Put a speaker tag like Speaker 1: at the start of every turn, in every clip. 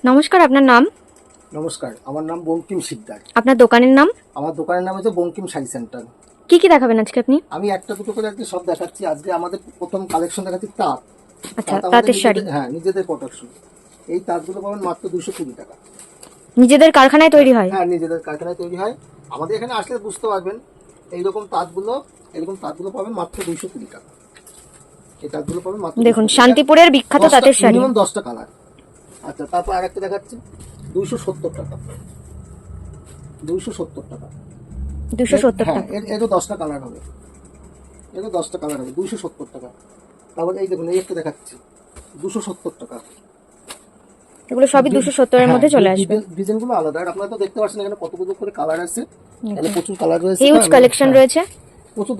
Speaker 1: নমস্কার, আপনার নাম?
Speaker 2: নমস্কার, আমার নাম বঙ্কিম শিকদার।
Speaker 1: আপনার দোকানের নাম?
Speaker 2: আমার দোকানের নাম হচ্ছে বঙ্কিম শাড়ি সেন্টার।
Speaker 1: কি কি দেখাবেন আজকে আপনি?
Speaker 2: আমি একটা দুটো করে আজকে সব দেখাচ্ছি। আজকে আমাদের প্রথম কালেকশন দেখাচ্ছি তাঁত।
Speaker 1: আচ্ছা,
Speaker 2: তাঁত আমাদের
Speaker 1: তাঁতের শাড়ি।
Speaker 2: হ্যাঁ, নিজেদের প্রোডাকশন। এই তাঁতগুলো পাবেন মাত্র 220 টাকা।
Speaker 1: নিজেদের কারখানায় তৈরি হয়?
Speaker 2: হ্যাঁ, নিজেদের কারখানায় তৈরি হয়। আমাদের এখানে আসলে বুঝতে পারবেন। এইরকম তাঁতগুলো পাবেন মাত্র 220 টাকা। এই তাঁতগুলো পাবেন মাত্র।
Speaker 1: দেখুন, শান্তিপুরের বিখ্যাত তাঁতের শাড়ি।
Speaker 2: মিনিমাম 10টা কালার। আচ্ছা, তারপর আরেকটা দেখাচ্ছি 270 টাকা। 270 টাকা।
Speaker 1: 270
Speaker 2: হ্যাঁ,
Speaker 1: টাকা।
Speaker 2: এরও 10টা কালার হবে। 270 টাকা। তারপর এই দেখুন, এই একটা দেখাচ্ছি 270 টাকা।
Speaker 1: এগুলো সবই 270 এর মধ্যে চলে আসবে।
Speaker 2: ডিজাইনগুলো আলাদা। আর আপনারা তো দেখতে পাচ্ছেন এখানে কতগুলো করে কালার আছে। এখানে প্রচুর কালার রয়েছে।
Speaker 1: হিউজ কালেকশন রয়েছে।
Speaker 2: প্রচুর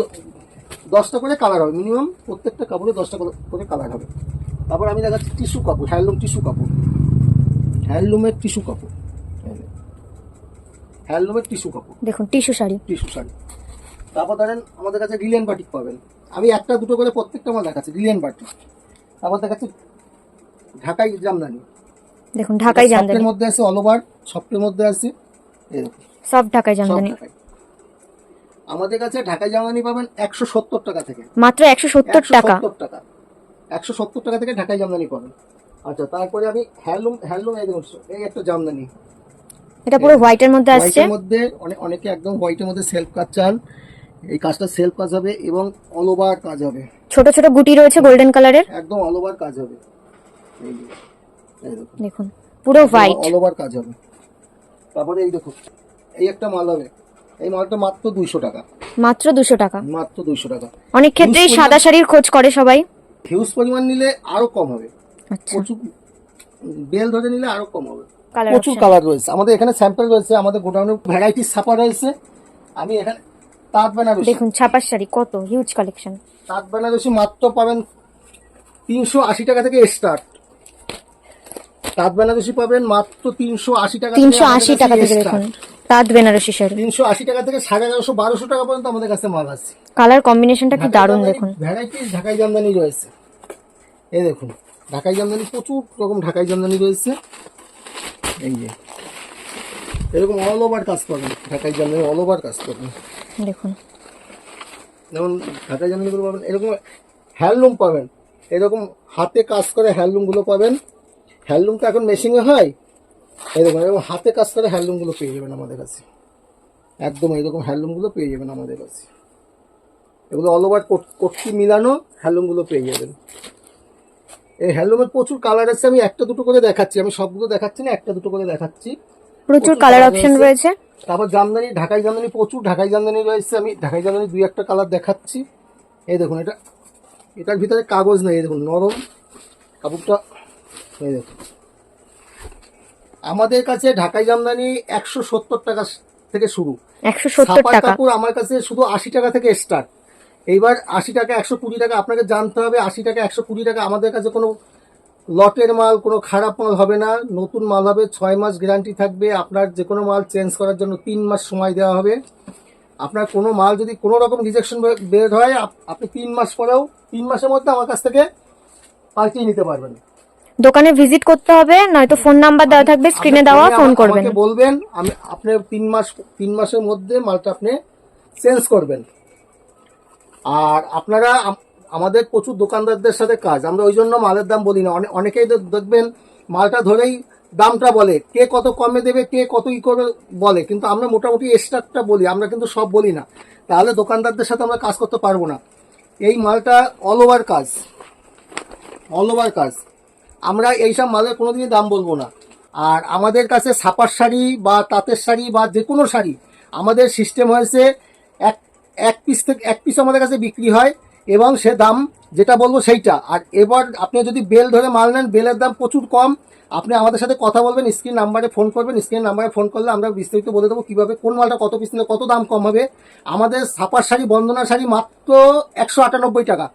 Speaker 2: 10টা করে কালার হবে মিনিমাম। প্রত্যেকটা কাপড়ে 10টা করে কালার হবে। তারপর আমি দেখাচ্ছি টিস্যু কাপড়, হ্যান্ডলুম টিস্যু কাপড়। হ্যান্ডলুমের টিস্যু কাপড়। হ্যান্ডলুমের টিস্যু কাপড়।
Speaker 1: দেখুন, টিস্যু শাড়ি।
Speaker 2: টিস্যু শাড়ি। তারপর ধরেন আমাদের কাছে রিলেন বাটিক পাবেন। আমি একটা দুটো করে প্রত্যেকটা মাল দেখাচ্ছি। রিলেন বাটিক। তারপর দেখাচ্ছি ঢাকাই জামদানি।
Speaker 1: দেখুন, ঢাকাই জামদানি।
Speaker 2: সফটের মধ্যে আছে, অল ওভার সফটের মধ্যে আছে। এরকম
Speaker 1: সব ঢাকাই জামদানি।
Speaker 2: আমাদের কাছে ঢাকাই জামদানি পাবেন 170 টাকা থেকে।
Speaker 1: মাত্র 170 টাকা।
Speaker 2: 170 টাকা থেকে ঢাকাই জামদানি পাবেন। আচ্ছা, তারপরে আমি হ্যান্ডলুম এই দেখুন, এই একটা জামদানি।
Speaker 1: এটা পুরো হোয়াইটের মধ্যে আসছে।
Speaker 2: হোয়াইটের মধ্যে অনেকে একদম হোয়াইটের মধ্যে সেলফ কাজ চান। এই কাজটা সেলফ কাজ হবে এবং অল ওভার কাজ হবে।
Speaker 1: ছোট ছোট গুটি রয়েছে গোল্ডেন কালারের।
Speaker 2: একদম অল ওভার কাজ হবে। এই দেখুন,
Speaker 1: দেখুন, পুরো হোয়াইট।
Speaker 2: অল ওভার কাজ হবে। তারপরে এই দেখুন, এই একটা মাল হবে। এই মালটা মাত্র 200 টাকা।
Speaker 1: মাত্র 200 টাকা।
Speaker 2: মাত্র 200 টাকা।
Speaker 1: অনেক ক্ষেত্রেই সাদা শাড়ির খোঁজ করে সবাই।
Speaker 2: হিউজ পরিমাণ নিলে আরো কম হবে।
Speaker 1: আচ্ছা,
Speaker 2: প্রচুর বেল ধরে নিলে আরো কম হবে।
Speaker 1: কালার
Speaker 2: প্রচুর কালার রয়েছে আমাদের এখানে, স্যাম্পল রয়েছে আমাদের গোডাউনে, ভ্যারাইটি ছাপা রয়েছে। আমি এখানে তাঁত বেনারসি।
Speaker 1: দেখুন, ছাপার শাড়ি কত হিউজ কালেকশন।
Speaker 2: তাঁত বেনারসি মাত্র পাবেন 380 টাকা থেকে স্টার্ট। তাঁত বেনারসি পাবেন মাত্র 380 টাকা।
Speaker 1: 380 টাকা থেকে। দেখুন, তাঁত বেনারসি শাড়ি
Speaker 2: 380 টাকা থেকে 1150 1200 টাকা পর্যন্ত আমাদের কাছে মাল আছে।
Speaker 1: কালার কম্বিনেশনটা কি দারুণ। দেখুন,
Speaker 2: ভ্যারাইটি ঢাকাই জামদানি রয়েছে। এই দেখুন, ঢাকাই জামদানি প্রচুর রকম ঢাকাই জামদানি রয়েছে। এই যে এরকম অল ওভার কাজ পাবেন। ঢাকাই জামদানি অল ওভার কাজ পাবেন।
Speaker 1: দেখুন,
Speaker 2: যেমন ঢাকাই জামদানিগুলো পাবেন। এরকম হ্যান্ডলুম পাবেন। এরকম হাতে কাজ করে হ্যান্ডলুমগুলো পাবেন। হ্যান্ডলুম তো এখন মেশিনে হয়। এরকম এরকম হাতে কাজ করে হ্যান্ডলুমগুলো পেয়ে যাবেন আমাদের কাছে। একদম এইরকম হ্যান্ডলুমগুলো পেয়ে যাবেন আমাদের কাছে। এগুলো অল ওভার কোটকি মিলানো হ্যান্ডলুমগুলো পেয়ে যাবেন। এই হ্যান্ডলুমের প্রচুর কালার আছে। আমি একটা দুটো করে দেখাচ্ছি। আমি সবগুলো দেখাচ্ছি না, একটা দুটো করে দেখাচ্ছি।
Speaker 1: প্রচুর কালার অপশন রয়েছে।
Speaker 2: তারপর জামদানি, ঢাকাই জামদানি, প্রচুর ঢাকাই জামদানি রয়েছে। আমি ঢাকাই জামদানি দুই একটা কালার দেখাচ্ছি। এই দেখুন, এটার ভিতরে কাগজ নেই। এই দেখুন, নরম কাপড়টা। এই দেখুন, আমাদের কাছে ঢাকাই জামদানি 170 টাকা থেকে শুরু।
Speaker 1: 170 টাকা।
Speaker 2: কাপড় আমার কাছে শুধু 80 টাকা থেকে স্টার্ট। এইবার 80 টাকা 120 টাকা আপনাকে জানতে হবে। 80 টাকা 120 টাকা। আমাদের কাছে কোনো লটের মাল, কোনো খারাপ মাল হবে না। নতুন মাল হবে। 6 মাস গ্যারান্টি থাকবে। আপনার যে কোনো মাল চেঞ্জ করার জন্য 3 মাস সময় দেওয়া হবে। আপনার কোনো মাল যদি কোনো রকম রিজেকশন বের হয়, আপনি 3 মাস পরেও 3 মাসের মধ্যে আমার কাছ থেকে পাল্টিয়ে নিতে পারবেন।
Speaker 1: দোকানে ভিজিট করতে হবে, নয়তো ফোন নাম্বার দেওয়া থাকবে স্ক্রিনে দেওয়া, ফোন করবেন।
Speaker 2: আমাকে বলবেন, আপনি 3 মাসের মধ্যে মালটা আপনি চেঞ্জ করবেন। আর আপনারা আমাদের প্রচুর দোকানদারদের সাথে কাজ। আমরা ওই জন্য মালের দাম বলি না। অনেকেই দেখবেন মালটা ধরেই দামটা বলে, কে কত কমে দেবে, কে কত ই করবে বলে, কিন্তু আমরা মোটামুটি স্টার্টটা বলি। আমরা কিন্তু সব বলি না, তাহলে দোকানদারদের সাথে আমরা কাজ করতে পারবো না। এই মালটা অল ওভার কাজ, অল ওভার কাজ। আমরা এইসব মালের কোনোদিনই দাম বলবো না। আর আমাদের কাছে ছাপার শাড়ি বা তাঁতের শাড়ি বা যে কোনো শাড়ি, আমাদের সিস্টেম হয়েছে এক পিস আমাদের কাছে বিক্রি হয় এবং সে দাম যেটা বলবো সেইটা। আর এবার আপনি যদি বেল ধরে মাল নেন, বেলের দাম প্রচুর কম। আপনি আমাদের সাথে কথা বলবেন, স্ক্রিন নাম্বারে ফোন করবেন। স্ক্রিন নাম্বারে ফোন করলে আমরা বিস্তারিত বলে দেবো কীভাবে কোন মালটা কত পিস নিলে কত দাম কম হবে। আমাদের ছাপার শাড়ি, বন্দনা শাড়ি মাত্র 198 টাকা।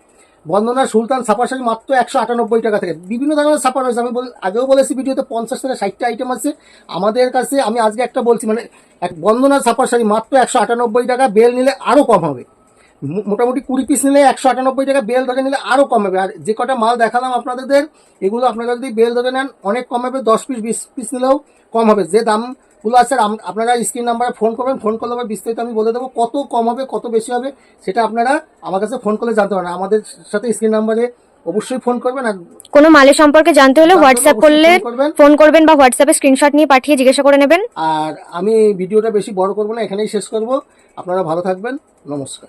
Speaker 2: বন্দনা সুলতান ছাপার শাড়ি মাত্র 198 টাকা থেকে। বিভিন্ন ধরনের ছাপা রয়েছে। আমি আগেও বলেছি ভিডিওতে 50 থেকে 60টা আইটেম আছে আমাদের কাছে। আমি আজকে একটা বলছি, মানে এক বন্দনা ছাপার শাড়ি মাত্র 198 টাকা। বেল নিলে আরও কম হবে। মোটামুটি 20 পিস নিলে 198 টাকা, বেল ধরে নিলে আরও কম হবে। আর যে কটা মাল দেখালাম আপনাদের, এগুলো আপনারা যদি বেল ধরে নেন অনেক কম হবে, 10 পিস 20 পিস নিলেও কম হবে। যে দামগুলো আছে আপনারা স্ক্রিন নাম্বারে ফোন করবেন, ফোন করলে আবার বিস্তারিত আমি বলে দেবো কত কম হবে কত বেশি হবে, সেটা আপনারা আমার কাছে ফোন করলে জানতে পারেন। আমাদের সাথে স্ক্রিন নাম্বারে অবশ্যই ফোন করবেন। আর
Speaker 1: কোনো মালের সম্পর্কে জানতে হলে হোয়াটসঅ্যাপ করলে
Speaker 2: অবশ্যই ফোন করবেন।
Speaker 1: ফোন করবেন বা হোয়াটসঅ্যাপে স্ক্রিনশট নিয়ে পাঠিয়ে জিজ্ঞাসা করে নেবেন।
Speaker 2: আর আমি ভিডিওটা বেশি বড় করবো না, এখানেই শেষ করব। আপনারা ভালো থাকবেন, নমস্কার।